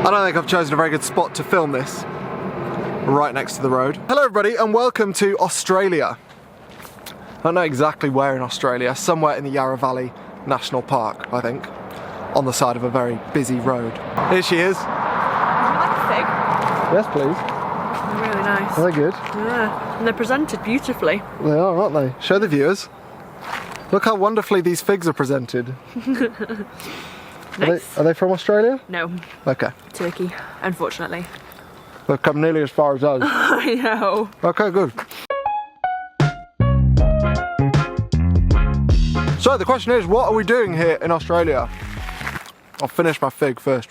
I don't think I've chosen a very good spot to film this. Right next to the road. Hello everybody and welcome to Australia. I don't know exactly where in Australia, somewhere in the Yarra Valley National Park, I think. On the side of a very busy road. Here she is. Would you like a fig? Yes please. They're really nice. Are they good? Yeah, and they're presented beautifully. They are, aren't they? Show the viewers. Look how wonderfully these figs are presented. Nice. Are they from Australia? No. Okay. Turkey, unfortunately. They've come nearly as far as us. I know. Okay, good. So the question is, what are we doing here in Australia? I'll finish my fig first.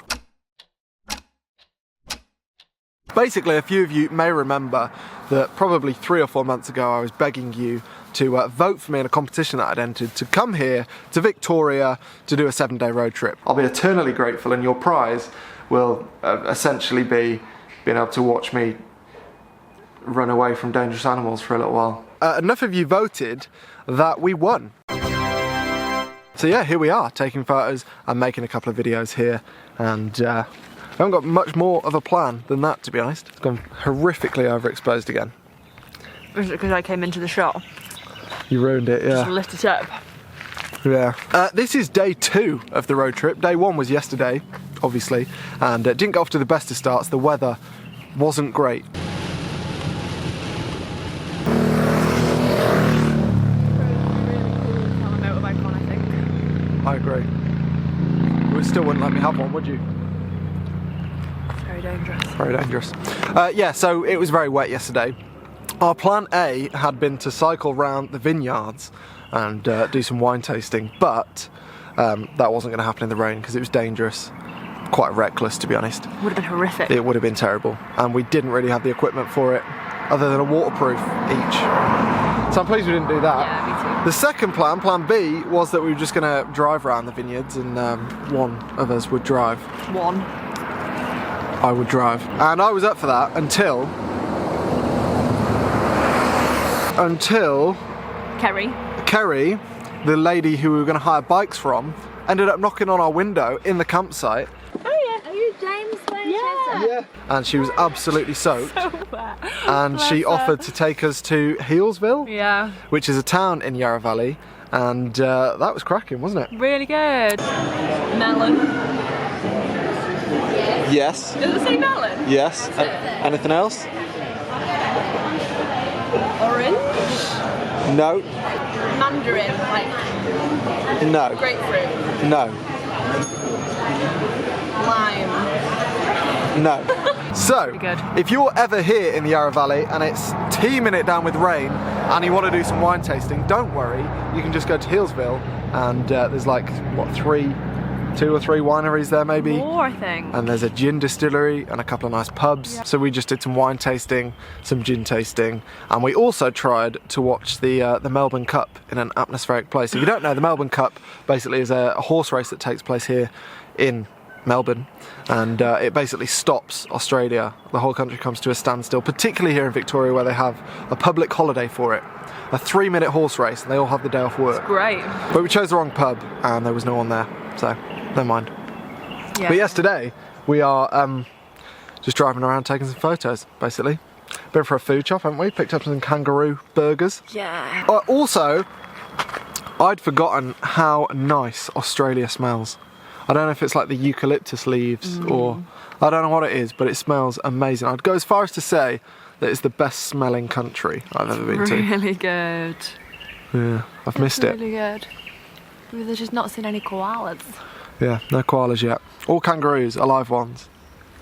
Basically, a few of you may remember that probably 3 or 4 months ago I was begging you to vote for me in a competition that I'd entered to come here to Victoria to do a 7-day road trip. I'll be eternally grateful, and your prize will essentially be being able to watch me run away from dangerous animals for a little while. Enough of you voted that we won. So yeah, here we are, taking photos and making a couple of videos here, and I haven't got much more of a plan than that, to be honest. It's gone horrifically overexposed again. Is it because I came into the shot? You ruined it, yeah. Just lit it up. Yeah. This is day 2 of the road trip. Day 1 was yesterday, obviously, and it didn't get off to the best of starts. The weather wasn't great. I agree. You still wouldn't let me have one, would you? Very dangerous. Very dangerous. Yeah, so it was very wet yesterday. Our plan A had been to cycle round the vineyards and do some wine tasting, but that wasn't going to happen in the rain because it was dangerous. Quite reckless, to be honest. Would have been horrific. It would have been terrible, and we didn't really have the equipment for it other than a waterproof each. So I'm pleased we didn't do that. Yeah, me too. The second plan, plan B, was that we were just going to drive around the vineyards, and one of us would drive. One. I would drive. And I was up for that until Kerry, the lady who we were going to hire bikes from, ended up knocking on our window in the campsite. Oh yeah. Are you James? Yeah. And she was absolutely soaked. So wet. And she offered to take us to Healesville, Yeah. which is a town in Yarra Valley, and that was cracking, wasn't it? Really good. Melon. Yes. Does it say melon? Yes. Anything else? Orange. No. Mandarin, like No. grapefruit. No. Lime. No. So, Good. if you're ever here in the Yarra Valley and it's teeming it down with rain and you want to do some wine tasting, don't worry, you can just go to Healesville, and there's like, what, 2 or 3 wineries there maybe? More, I think. And there's a gin distillery and a couple of nice pubs. Yeah. So we just did some wine tasting, some gin tasting, and we also tried to watch the Melbourne Cup in an atmospheric place. If you don't know, the Melbourne Cup basically is a horse race that takes place here in Melbourne, and it basically stops Australia. The whole country comes to a standstill, particularly here in Victoria where they have a public holiday for it. A 3-minute horse race, and they all have the day off work. Great. But we chose the wrong pub and there was no one there, so never mind. Yeah. But yes, today we are just driving around taking some photos, basically. Been for a food shop, haven't we? Picked up some kangaroo burgers. Yeah. Also, I'd forgotten how nice Australia smells. I don't know if it's like the eucalyptus leaves or I don't know what it is, but it smells amazing. I'd go as far as to say that it's the best smelling country I've ever been to. Really good. Yeah, I've missed it. Really good. We've just not seen any koalas. Yeah, no koalas yet. All kangaroos, alive ones.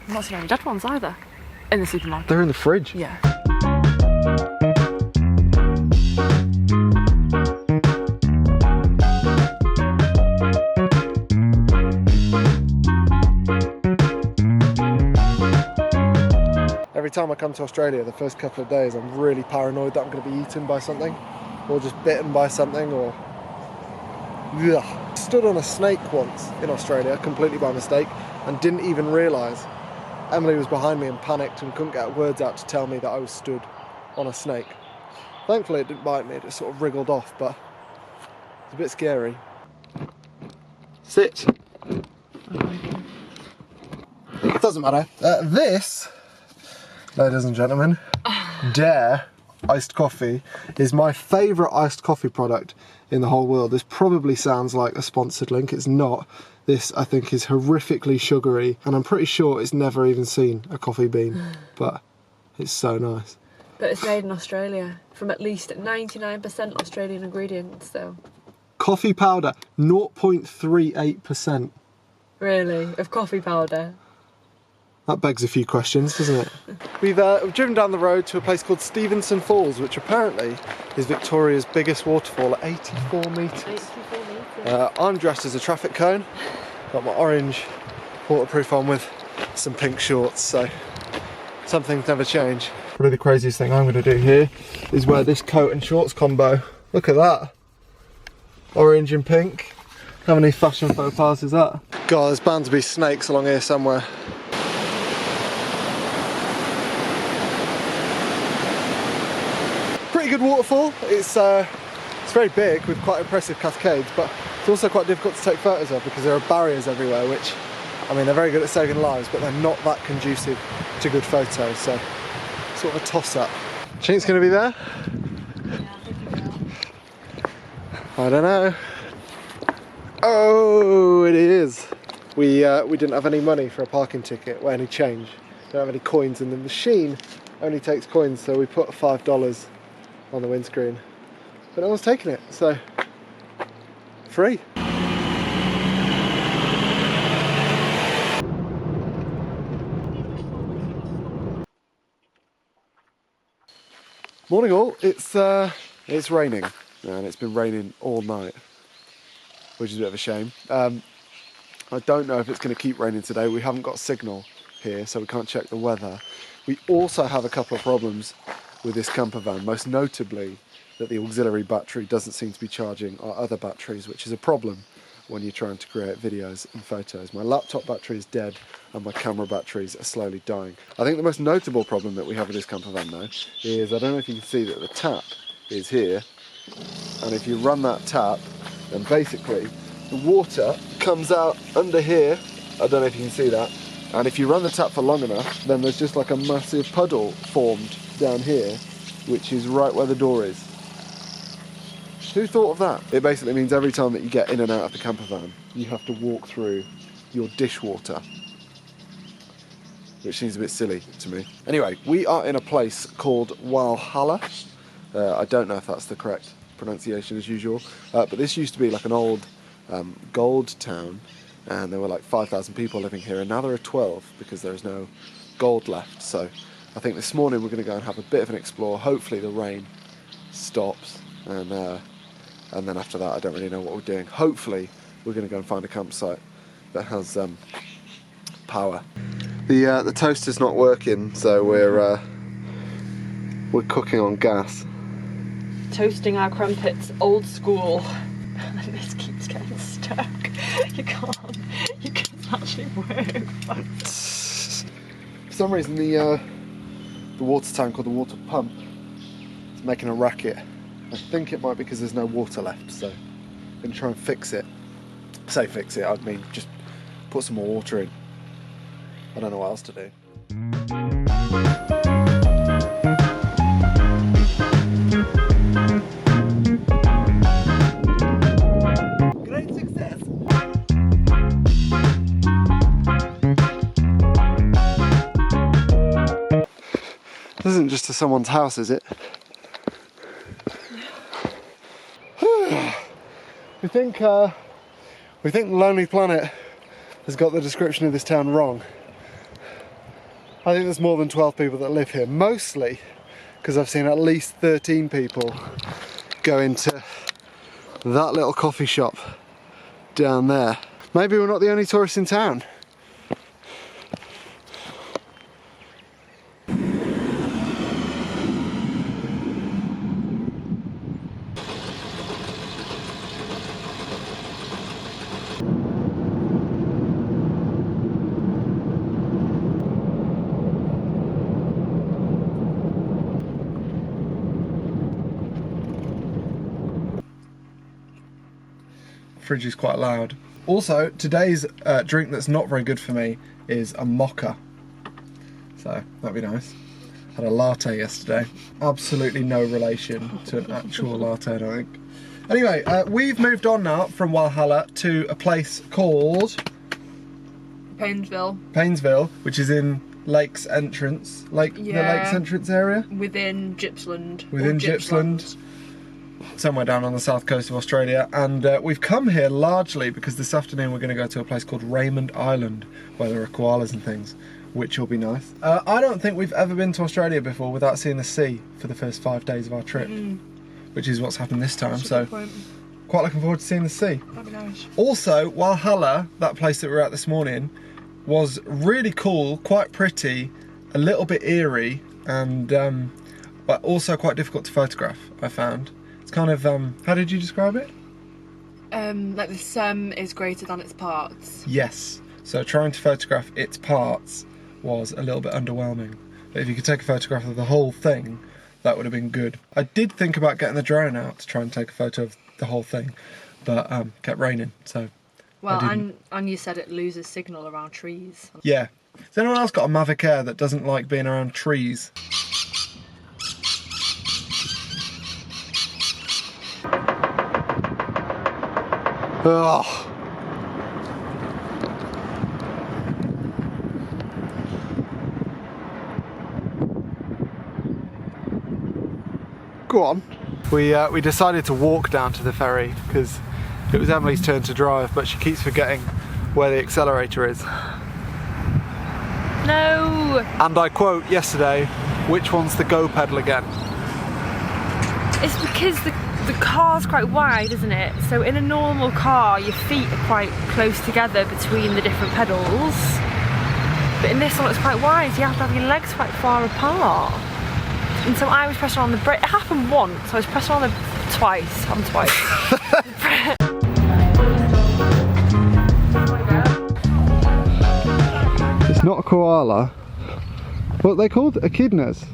I've not seen any dead ones either. In the supermarket. They're in the fridge. Yeah. Every time I come to Australia, the first couple of days, I'm really paranoid that I'm going to be eaten by something, or just bitten by something, or... Ugh. Stood on a snake once in Australia, completely by mistake, and didn't even realise. Emily was behind me and panicked and couldn't get words out to tell me that I was stood on a snake. Thankfully it didn't bite me, it just sort of wriggled off, but it's a bit scary. Sit. Doesn't matter. This, ladies and gentlemen, Dare iced coffee is my favourite iced coffee product in the whole world. This probably sounds like a sponsored link. It's not. This, I think, is horrifically sugary, and I'm pretty sure it's never even seen a coffee bean, but it's so nice. But it's made in Australia from at least 99% Australian ingredients, so. Coffee powder, 0.38%. Really? Of coffee powder? That begs a few questions, doesn't it? We've driven down the road to a place called Stevenson Falls, which apparently is Victoria's biggest waterfall at 84 metres. 84 metres. I'm dressed as a traffic cone. Got my orange waterproof on with some pink shorts, so some things never change. Probably the craziest thing I'm going to do here is wear this coat and shorts combo. Look at that. Orange and pink. How many fashion faux pas is that? God, there's bound to be snakes along here somewhere. Pretty good waterfall. It's very big with quite impressive cascades, but it's also quite difficult to take photos of because there are barriers everywhere, which, I mean, they're very good at saving lives, but they're not that conducive to good photos, so sort of a toss-up. Do you think it's going to be there? Yeah, I think it will. I don't know. Oh, it is. We didn't have any money for a parking ticket, or any change. Don't have any coins, and the machine only takes coins, so we put $5 on the windscreen. But no one's taking it, so free. Morning all. It's raining, and it's been raining all night, which is a bit of a shame. I don't know if it's going to keep raining today. We haven't got signal here, so we can't check the weather. We also have a couple of problems with this camper van, most notably that the auxiliary battery doesn't seem to be charging our other batteries, which is a problem when you're trying to create videos and photos. My laptop battery is dead and my camera batteries are slowly dying. I think the most notable problem that we have with this camper van though is, I don't know if you can see that the tap is here, and if you run that tap, then basically the water comes out under here. I don't know if you can see that. And if you run the tap for long enough, then there's just like a massive puddle formed down here, which is right where the door is. Who thought of that? It basically means every time that you get in and out of the camper van, you have to walk through your dishwater, which seems a bit silly to me. Anyway, we are in a place called Walhalla. I don't know if that's the correct pronunciation as usual, but this used to be like an old gold town, and there were like 5,000 people living here, and now there are 12 because there is no gold left. So I think this morning we're going to go and have a bit of an explore. Hopefully the rain stops, and then after that I don't really know what we're doing. Hopefully we're going to go and find a campsite that has power. The toaster's not working, so we're cooking on gas. Toasting our crumpets old school. And this keeps getting stuck. You can't actually work. For some reason the water tank or the water pump is making a racket. I think it might be because there's no water left, so I'm going to try and fix it. Say fix it, I mean just put some more water in. I don't know what else to do. Great success! This isn't just to someone's house, is it? We think Lonely Planet has got the description of this town wrong. I think there's more than 12 people that live here, mostly because I've seen at least 13 people go into that little coffee shop down there. Maybe we're not the only tourists in town. Fridge is quite loud. Also, today's drink that's not very good for me is a mocha. So, that'd be nice. Had a latte yesterday. Absolutely no relation to an actual latte, I don't think. Anyway, we've moved on now from Walhalla to a place called... Painesville, which is in Lakes Entrance. The Lakes Entrance area? Within Gippsland. Within Gippsland. Somewhere down on the south coast of Australia. And we've come here largely because this afternoon we're going to go to a place called Raymond Island, where there are koalas and things, which will be nice. I don't think we've ever been to Australia before without seeing the sea for the first 5 days of our trip. Which is what's happened this time, so quite looking forward to seeing the sea. That'd be nice. Also, Walhalla, that place that we were at this morning, was really cool, quite pretty, a little bit eerie, and but also quite difficult to photograph, I found. It's kind of, how did you describe it? Like the sum is greater than its parts. Yes, so trying to photograph its parts was a little bit underwhelming. But if you could take a photograph of the whole thing, that would have been good. I did think about getting the drone out to try and take a photo of the whole thing, but kept raining, so. Well, and you said it loses signal around trees. Yeah. Has anyone else got a Mavic Air that doesn't like being around trees? Ugh. Go on. We decided to walk down to the ferry because it was Emily's turn to drive, but she keeps forgetting where the accelerator is. No! And I quote yesterday, which one's the go pedal again? It's because the car's quite wide, isn't it? So in a normal car, your feet are quite close together between the different pedals. But in this one, it's quite wide, so you have to have your legs quite far apart. And so I was pressing on the brake. It happened once, so I was pressing on the twice. It's not a koala. What are they called? Echidnas?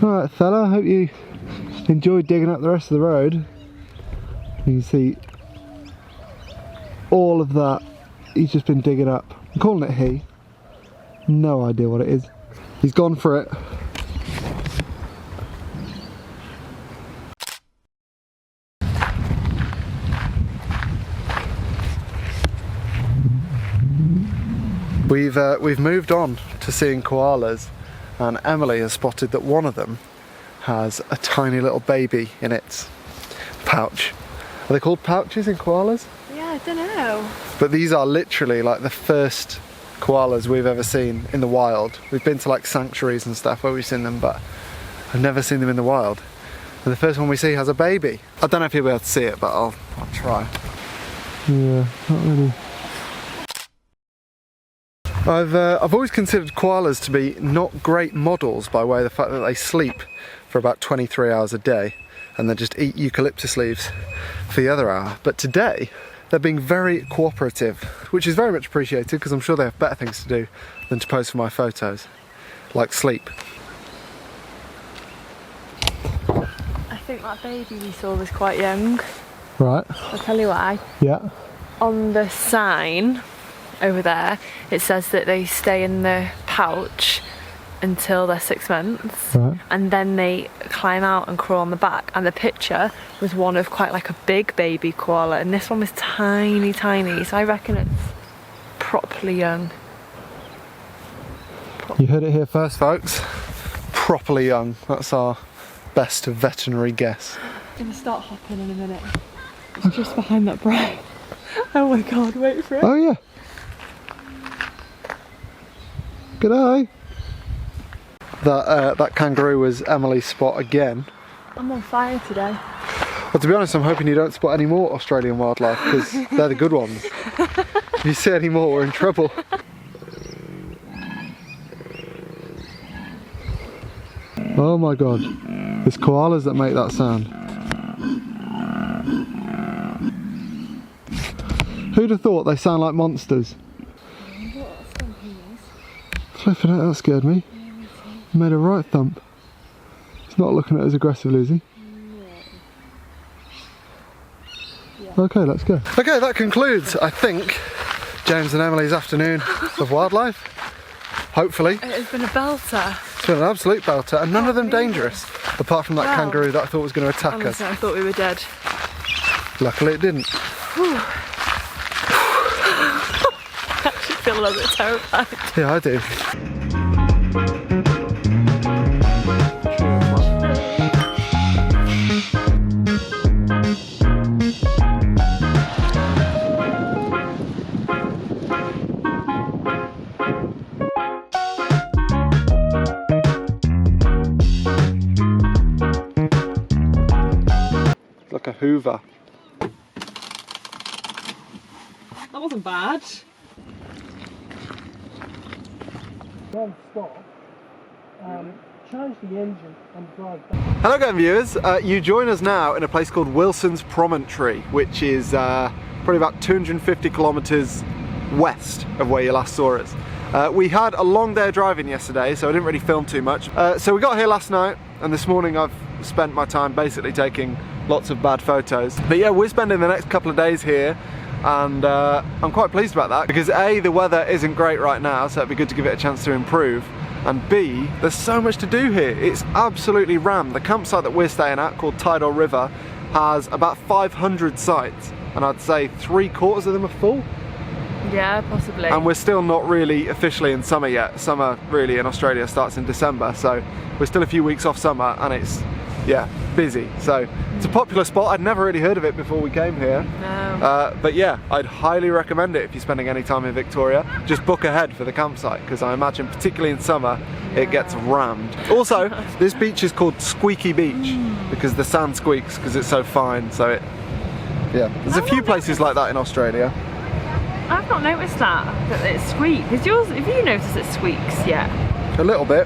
Alright fella, I hope you enjoyed digging up the rest of the road. You can see all of that he's just been digging up. I'm calling it he. No idea what it is. He's gone for it. We've moved on to seeing koalas, and Emily has spotted that one of them has a tiny little baby in its pouch. Are they called pouches in koalas? Yeah, I don't know. But these are literally like the first koalas we've ever seen in the wild. We've been to like sanctuaries and stuff where we've seen them, but I've never seen them in the wild. And the first one we see has a baby. I don't know if you'll be able to see it, but I'll try. Yeah, not really. I've always considered koalas to be not great models by way of the fact that they sleep for about 23 hours a day and then just eat eucalyptus leaves for the other hour. But today, they're being very cooperative, which is very much appreciated because I'm sure they have better things to do than to pose for my photos, like sleep. I think that baby we saw was quite young. Right. I'll tell you why. Yeah. On the sign over there, it says that they stay in the pouch until they're 6 months, right, and then they climb out and crawl on the back, and the picture was one of quite like a big baby koala, and this one was tiny, so I reckon it's properly young. You heard it here first, folks. Properly young. That's our best veterinary guess. I'm gonna start hopping in a minute. It's just behind that bright. Oh my god, wait for it. Oh yeah. G'day. That kangaroo was Emily's spot again. I'm on fire today. Well, to be honest, I'm hoping you don't spot any more Australian wildlife because they're the good ones. If you see any more, we're in trouble. Oh my god, it's koalas that make that sound. Who'd have thought they sound like monsters? Flipping it, that scared me. Made a right thump. He's not looking at us aggressively, is he? Okay, let's go. Okay, that concludes, I think, James and Emily's afternoon of wildlife. Hopefully. It has been a belter. It's been an absolute belter, and none of them dangerous, apart from that kangaroo that I thought was going to attack us. I thought we were dead. Luckily it didn't. I actually feel a little bit terrified. Yeah, I do. Like a Hoover. That wasn't bad. Then stop, change the engine and drive back. Hello again, viewers. You join us now in a place called Wilson's Promontory, which is probably about 250 kilometres west of where you last saw us. We had a long day of driving yesterday, so I didn't really film too much. So we got here last night, and this morning I've spent my time basically taking lots of bad photos. But yeah, we're spending the next couple of days here, and I'm quite pleased about that, because A, the weather isn't great right now, so it'd be good to give it a chance to improve, and B, there's so much to do here. It's absolutely rammed. The campsite that we're staying at, called Tidal River, has about 500 sites, and I'd say 3/4 of them are full. Yeah, possibly. And we're still not really officially in summer yet. Summer really in Australia starts in December, so we're still a few weeks off summer, and it's, yeah, busy. So it's a popular spot. I'd never really heard of it before we came here. No. But yeah, I'd highly recommend it if you're spending any time in Victoria. Just book ahead for the campsite, because I imagine particularly in summer it gets rammed. Also, this beach is called Squeaky Beach because the sand squeaks because it's so fine. So it, yeah, there's a few places like that in Australia. I've not noticed that it squeaks. Have you noticed it squeaks yet? A little bit.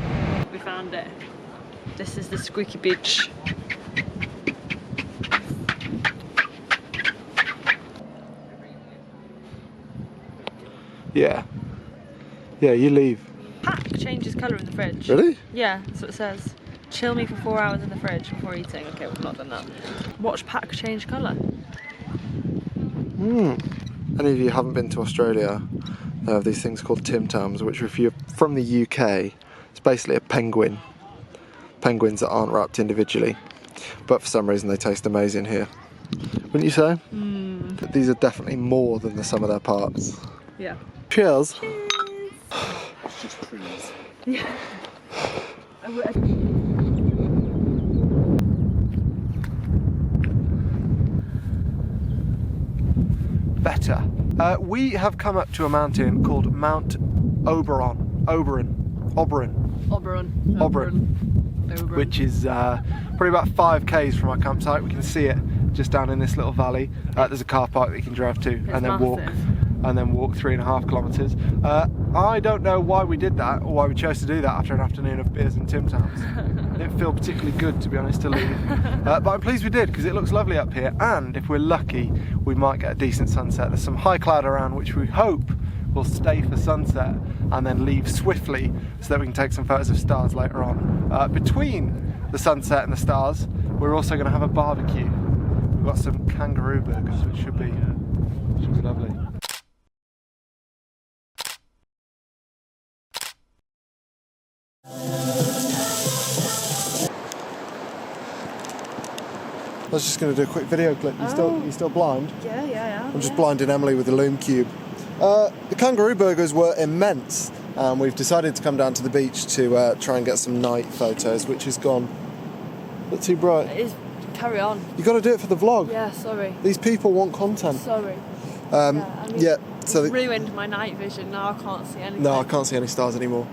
We found it. This is the Squeaky Beach. Yeah. Yeah, you leave. Pack changes colour in the fridge. Really? Yeah, that's what it says. Chill me for 4 hours in the fridge before eating. Okay, we've not done that. Watch pack change colour. Any of you haven't been to Australia, they have these things called Tim Tams, which if you're from the UK, it's basically a penguin. Penguins that aren't wrapped individually, but for some reason they taste amazing here. Wouldn't you say? But these are definitely more than the sum of their parts. Yeah. Cheers. It's just trees. Yeah. Better. We have come up to a mountain called Mount Oberon, which is probably about 5 k's from our campsite. We can see it just down in this little valley. There's a car park that you can drive to, and then walk 3.5 kilometres. I don't know why we did that, or why we chose to do that after an afternoon of beers and Tim Tams. It didn't feel particularly good, to be honest, to leave. But I'm pleased we did, because it looks lovely up here, and if we're lucky, we might get a decent sunset. There's some high cloud around, which we hope will stay for sunset, and then leave swiftly, so that we can take some photos of stars later on. Between the sunset and the stars, we're also going to have a barbecue. We've got some kangaroo burgers, which should be lovely. I was just going to do a quick video clip. You still blind? Yeah. I'm just blinding Emily with the Lume Cube. The kangaroo burgers were immense, and we've decided to come down to the beach to try and get some night photos, which has gone a bit too bright. It is. Carry on. You got to do it for the vlog. Yeah, sorry. These people want content. Sorry. So ruined my night vision. Now I can't see anything. No, I can't see any stars anymore.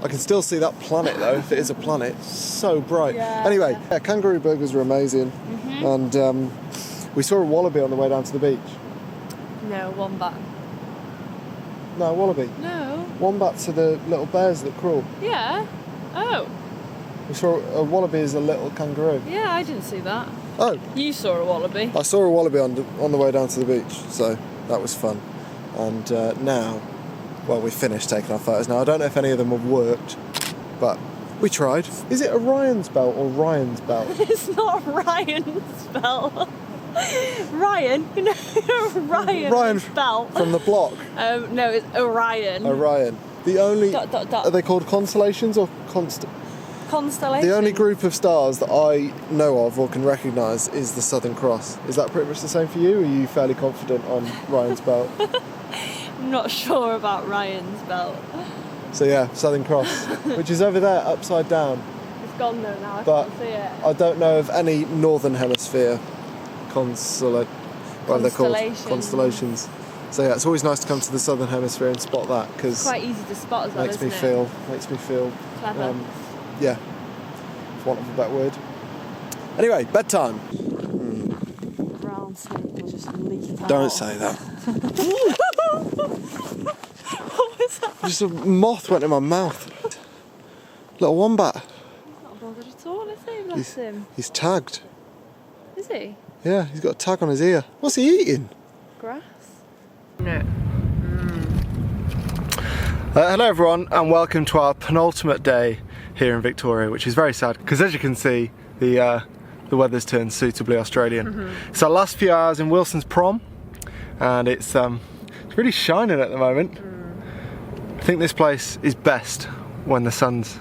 I can still see that planet though, if it is a planet. It's so bright. Yeah. Anyway, kangaroo burgers were amazing, and we saw a wallaby on the way down to the beach. No, wombat. No, wallaby. No. Wombats are the little bears that crawl. Yeah. Oh. We saw a wallaby as a little kangaroo. Yeah, I didn't see that. Oh. You saw a wallaby. I saw a wallaby on the way down to the beach, so that was fun. And now, well, we finished taking our photos. Now, I don't know if any of them have worked, but we tried. Is it Orion's belt or Ryan's belt? It's not Ryan's belt. Ryan? You know Ryan's belt. from the block. No, it's Orion. Orion. The only... Dot. Are they called constellations or Constellation. The only group of stars that I know of or can recognise is the Southern Cross. Is that pretty much the same for you, or are you fairly confident on Ryan's belt? I'm not sure about Ryan's belt. So yeah, Southern Cross, which is over there, upside down. It's gone though now, I But can't see it. I don't know of any Northern Hemisphere whatever they're called, constellations. So yeah, it's always nice to come to the Southern Hemisphere and spot that, because It's quite easy to spot as well, makes me isn't it? feel Clever. yeah, for want of a better word. Anyway, bedtime. Brown smoke will just leak out. Don't say that. What was that? Just a moth went in my mouth. Little wombat. Not bothered at all, is he? Bless him. He's tagged. Is he? Yeah, he's got a tag on his ear. What's he eating? Grass? No. Hello everyone, and welcome to our penultimate day here in Victoria, which is very sad because, as you can see, the weather's turned suitably Australian. It's our last few hours in Wilson's Prom, and it's really shining at the moment. I think this place is best when the sun's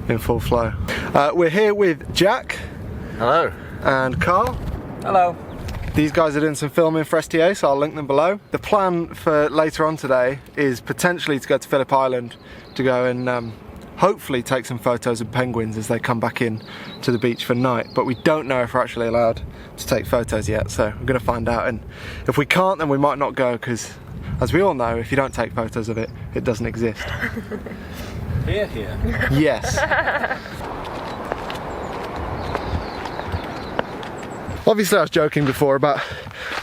in full flow. We're here with Jack. Hello. And Carl. Hello. These guys are doing some filming for STA, so I'll link them below. The plan for later on today is potentially to go to Phillip Island to go and hopefully take some photos of penguins as they come back in to the beach for night, but we don't know if we're actually allowed to take photos yet, so we're going to find out, and if we can't then we might not go, because as we all know, if you don't take photos of it, it doesn't exist. Here. Yes. Obviously I was joking before about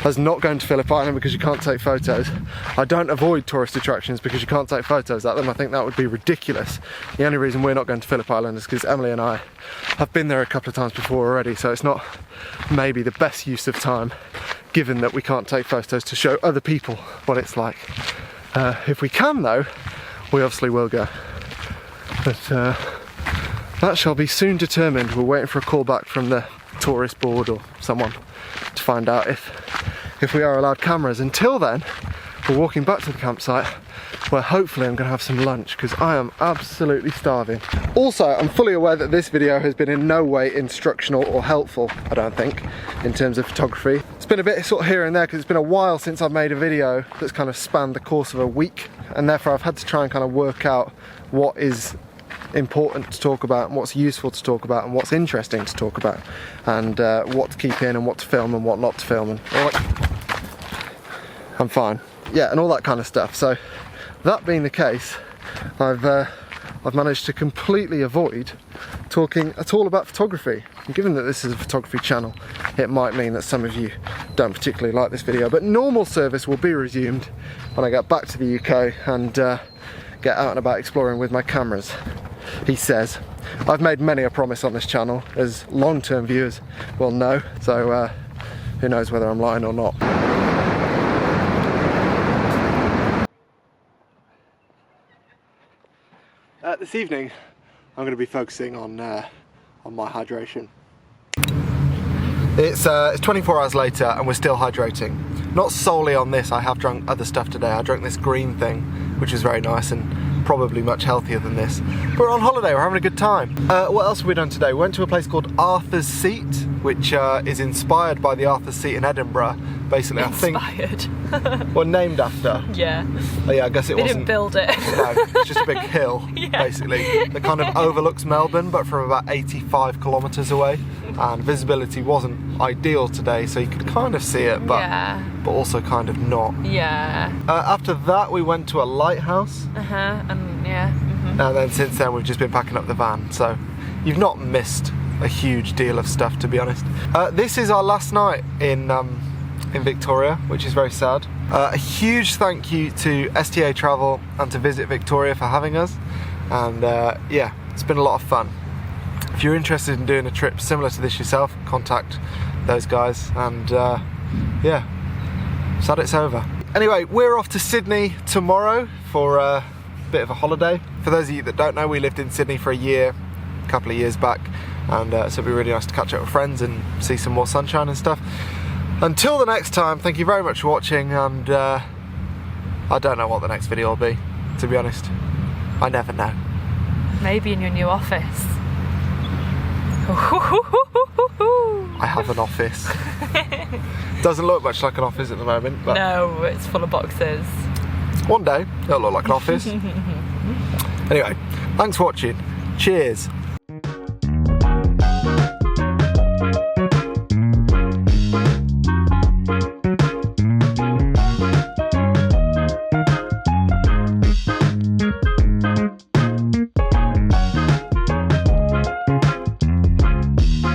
us not going to Phillip Island because you can't take photos. I don't avoid tourist attractions because you can't take photos at them. I think that would be ridiculous. The only reason we're not going to Phillip Island is because Emily and I have been there a couple of times before already, so it's not maybe the best use of time, given that we can't take photos to show other people what it's like. If we can though, we obviously will go. But that shall be soon determined. We're waiting for a call back from the tourist board or someone to find out if we are allowed cameras. Until then, we're walking back to the campsite where hopefully I'm going to have some lunch because I am absolutely starving. Also, I'm fully aware that this video has been in no way instructional or helpful, I don't think, in terms of photography. It's been a bit sort of here and there because it's been a while since I've made a video that's kind of spanned the course of a week, and therefore I've had to try and kind of work out what is important to talk about and what's useful to talk about and what's interesting to talk about, and what to keep in and what to film and what not to film, and all that. I'm fine. Yeah, and all that kind of stuff. So that being the case, I've managed to completely avoid talking at all about photography. And given that this is a photography channel, it might mean that some of you don't particularly like this video, but normal service will be resumed when I get back to the UK and get out and about exploring with my cameras, he says. I've made many a promise on this channel, as long-term viewers will know, so who knows whether I'm lying or not. This evening I'm going to be focusing on my hydration. It's 24 hours later and we're still hydrating. Not solely on this, I have drunk other stuff today. I drank this green thing, which was very nice and probably much healthier than this. We're on holiday, we're having a good time. What else have we done today? We went to a place called Arthur's Seat, which is inspired by the Arthur's Seat in Edinburgh. Basically, Inspired. I think. Well, named after. Yeah. Oh, yeah, I guess it They wasn't. didn't build it. No, it's just a big hill, basically, that kind of overlooks Melbourne, but from about 85 kilometres away. And visibility wasn't ideal today, so you could kind of see it, but also kind of not. Yeah. After that, we went to a lighthouse. And yeah. And then since then, we've just been packing up the van, so you've not missed a huge deal of stuff, to be honest. This is our last night in Victoria, which is very sad. A huge thank you to Sta Travel and to Visit Victoria for having us, and yeah, it's been a lot of fun. If you're interested in doing a trip similar to this yourself, contact those guys, and yeah, sad it's over. Anyway, we're off to Sydney tomorrow for a bit of a holiday. For those of you that don't know, we lived in Sydney for a year, a couple of years back, and so it'd be really nice to catch up with friends and see some more sunshine and stuff. Until the next time, thank you very much for watching, and I don't know what the next video will be, to be honest. I never know. Maybe in your new office. I have an office. Doesn't look much like an office at the moment, but No, it's full of boxes. one day it'll look like an office. Anyway, thanks for watching. Cheers.